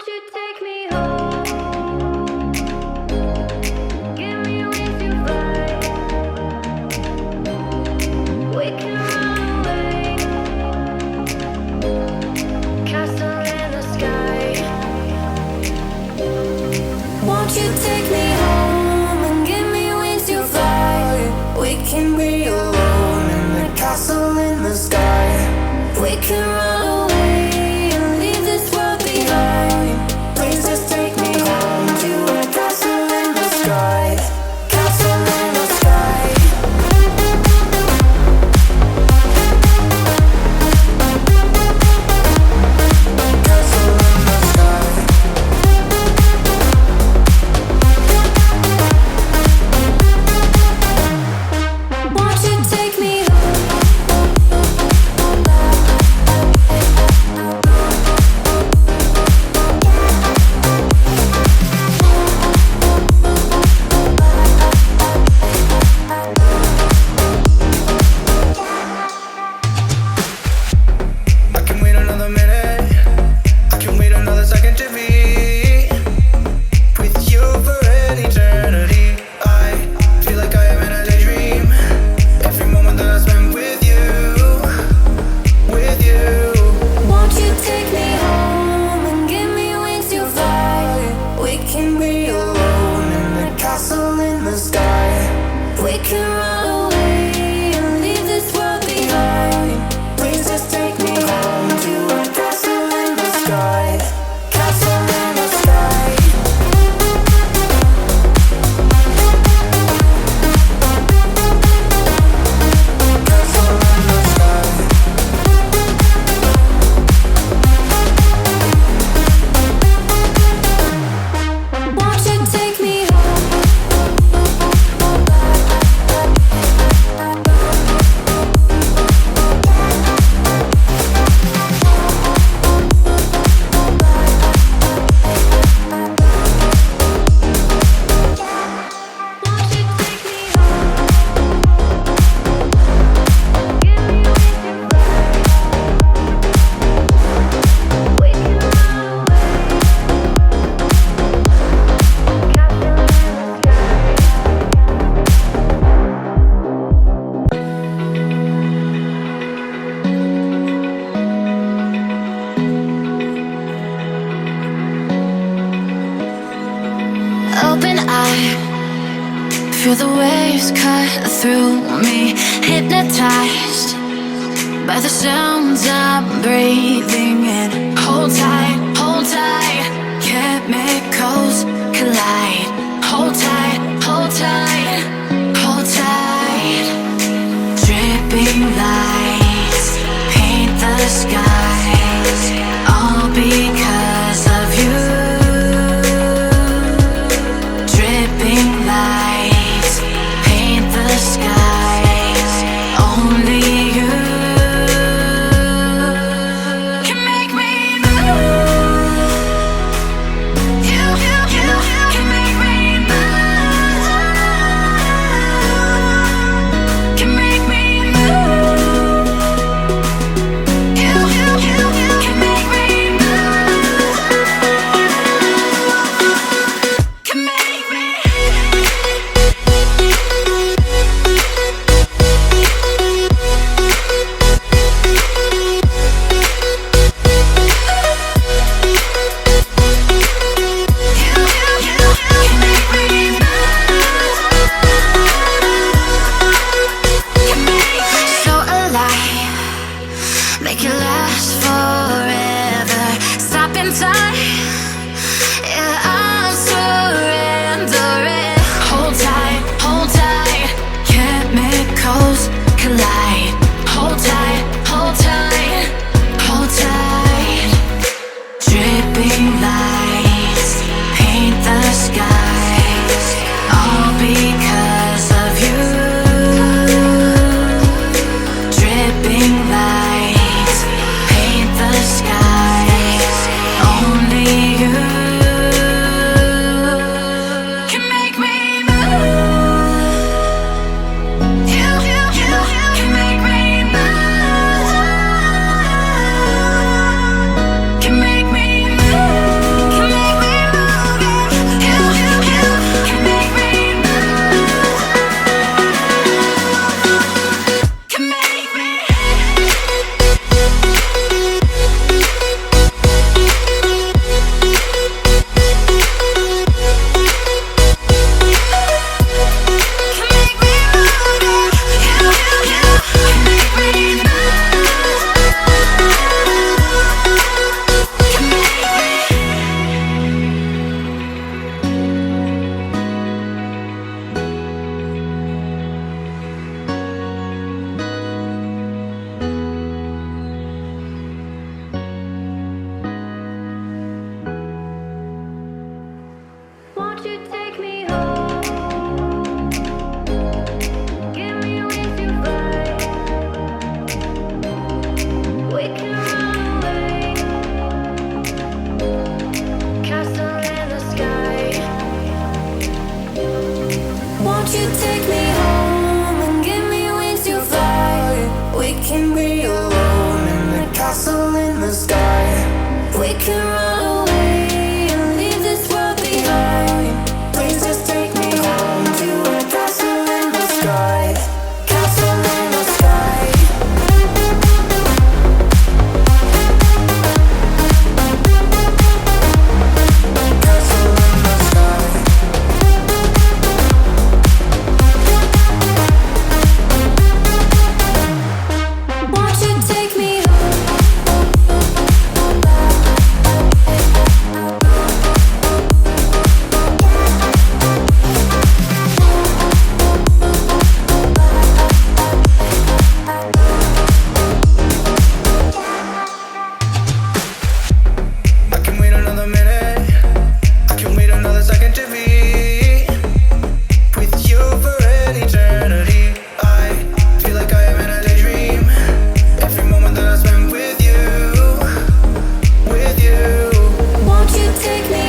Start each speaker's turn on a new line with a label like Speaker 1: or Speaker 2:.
Speaker 1: Won't you take me home? Give me wings to fly. We can run away. Castle in the sky. Won't you take me home and give me wings to fly? We can be alone in the castle in the sky. We can run away and leave this world behind. Please just take me home to a castle in the sky. Castle in the sky. Castle in the sky. Won't you take me
Speaker 2: I can wait another minute. I can wait another second to be with you for an eternity. I feel like I am in a daydream. Every moment that I spend with you, with you.
Speaker 1: Won't you take me home and give me wings to fly? We can be alone in the castle in the sky. We can run away and leave this world behind. Please just take me home to a castle in the sky. Castle in the sky. Castle in the sky. Won't you take me open eye, feel the waves cut through me, hypnotized by the sounds I'm breathing in. Hold tight, chemicals collide. Hold tight, hold tight, hold tight. Dripping lights paint the skies, all because of you. Dripping lights paint the skies. Only you can make me move. You can make me move. Can make me move. You can make me move. Can make me. So alive, make it last forever. Stop in time, yeah, I'm surrendering. Hold tight, chemicals collide. Hold tight, hold tight, hold tight. Dripping lights paint the skies, all because of you. Dripping lights paint the skies. Only you can make me move. You can make me move. Can make me move. can run away and leave this world behind. Please just take me home to a castle in the sky. Castle in the sky. Castle in the sky. Won't you take me
Speaker 2: I can wait another minute. I can wait another second to be with you for an eternity. I feel like I am in a daydream. Every moment that I spend with you, with you.
Speaker 1: Won't you take me